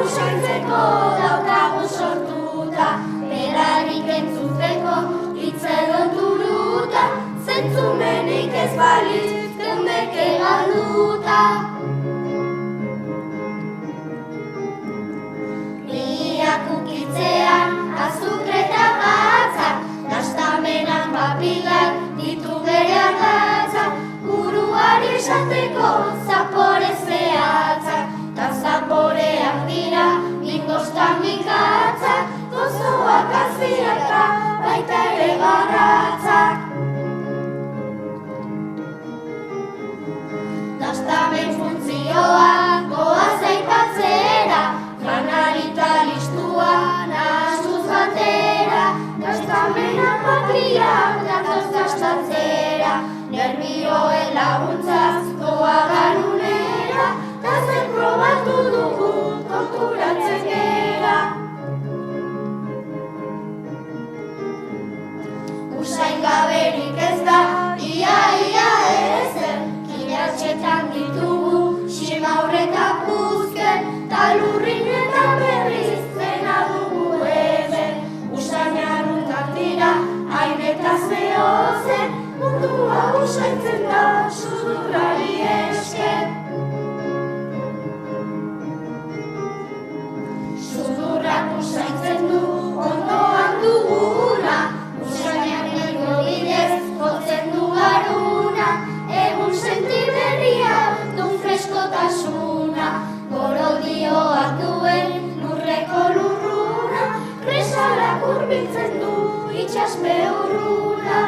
usaintzeko daukagu sortuta, berarik entzuteko hitzeron duruta, zentzumenik ez balitz geundeke galduta. Biak ukitzean azukre eta batzak, dastamenan papilak ditu bere ardatzak, buruari esateko zapore zehatzak, ta zaporeak dira ingostan mikatzak, gozoak aziak da baita ere garratzak. Dastamen funtzioa goaz aipatzera, janarita listua nahaztuz batera, dastamena patriak datoz dastatzera, nervioen laguntzaz doa garunera, ta zer probatu dugu konturatzen gera. Usain gaberik ez da, ia ezer, kiratxetan ditugu, simaur eta puzken, ta lurrin eta berriz zena dugu hemen. Usain arruntak dira, hain eta zehozen, mundua usaintzen da sudurrari esker. Sudurrak usaintzen du ondoan duguna, usainak niko bidez jotzen du garuna, egun senti berria dun freskotasuna, gorodioak duen lurreko lurruna, presarak hurbiltzen du itxaspe urruna.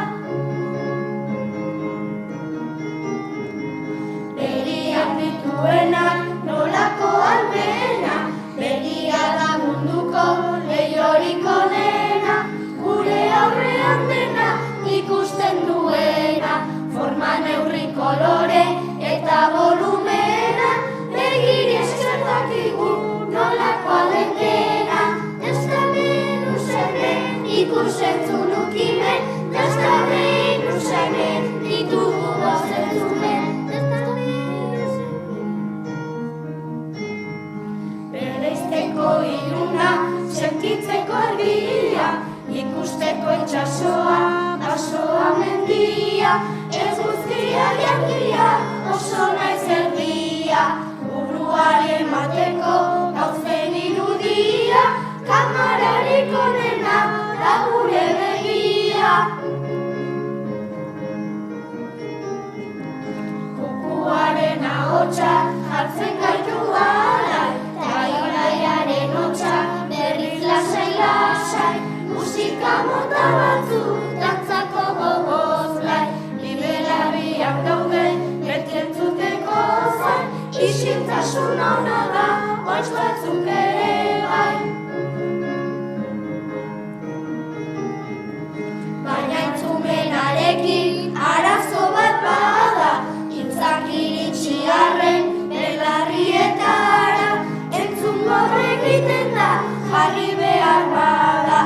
Begiak dituenak nolako almena, begia da munduko lehiorik onena, gure aurrean dena ikusten duena, forma neurri kolore eta volumena, begiri esker dakigu nolakoa den dena. Dastamen usainen ikusentzun ukimen, dastamen usainen ditugu gozentzumen. Bereizteko iluna, sentitzeko argia, ikusteko itxasoa, basoa mendia, ez guztia jarkia, oso naiz erdia, buruari emateko gauzen irudia, kamararik onena da gure begia. Kukuaren ahotsa hartzen gaitu alai, ta iraiaren hotsa berriz lasai, musika mota batzuk dantzako gogoz lai, liberariak daude beti entzuteko zain, isiltasun hona da hoitz batzuk ere bai. Baina entzumenarekin arazo bat bada, hitzak iritsi arren belarrietara, entzun gaur egiten da jarri behar bada,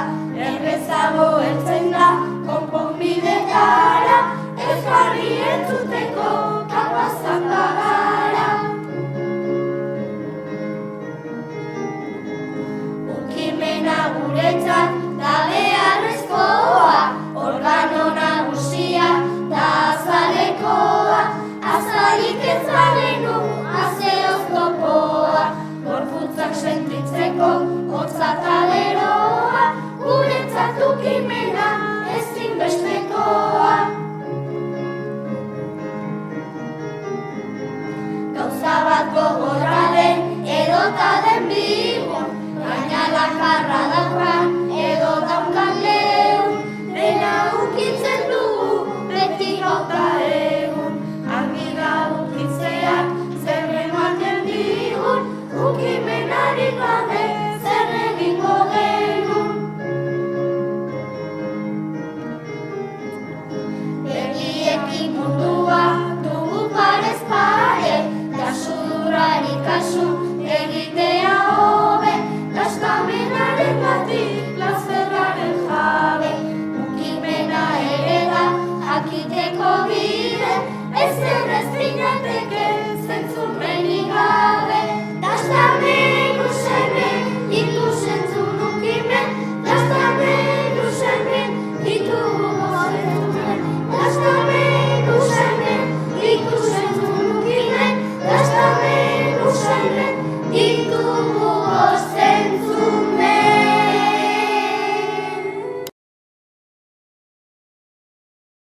errezago heltzen da konponbidetara, ez jarri entzuteko kapazak bagara. Ukimena guretzat da beharrezkoa, organo nagusia da azalekoa, azalik ez bagenu azeoz topoa, gorputzak sentitzeko hotza eta beroa, guretzat ukimena ezinbestekoa. Gauza bat gogorra den edota den bigun, gainala jarra daukan edo daukan lehun, dena ukitzen dugu beti gauta egun, argi da ukitzeak zer ematen digun, ukimenari gabe zer egingo genuen. Begiekin mundua dugu parez pare, da sudurari kasu egitea hobe, dastamenaren gatik plazerraren jabe, ukimena ere da jakiteko bide, ezer ez zinateke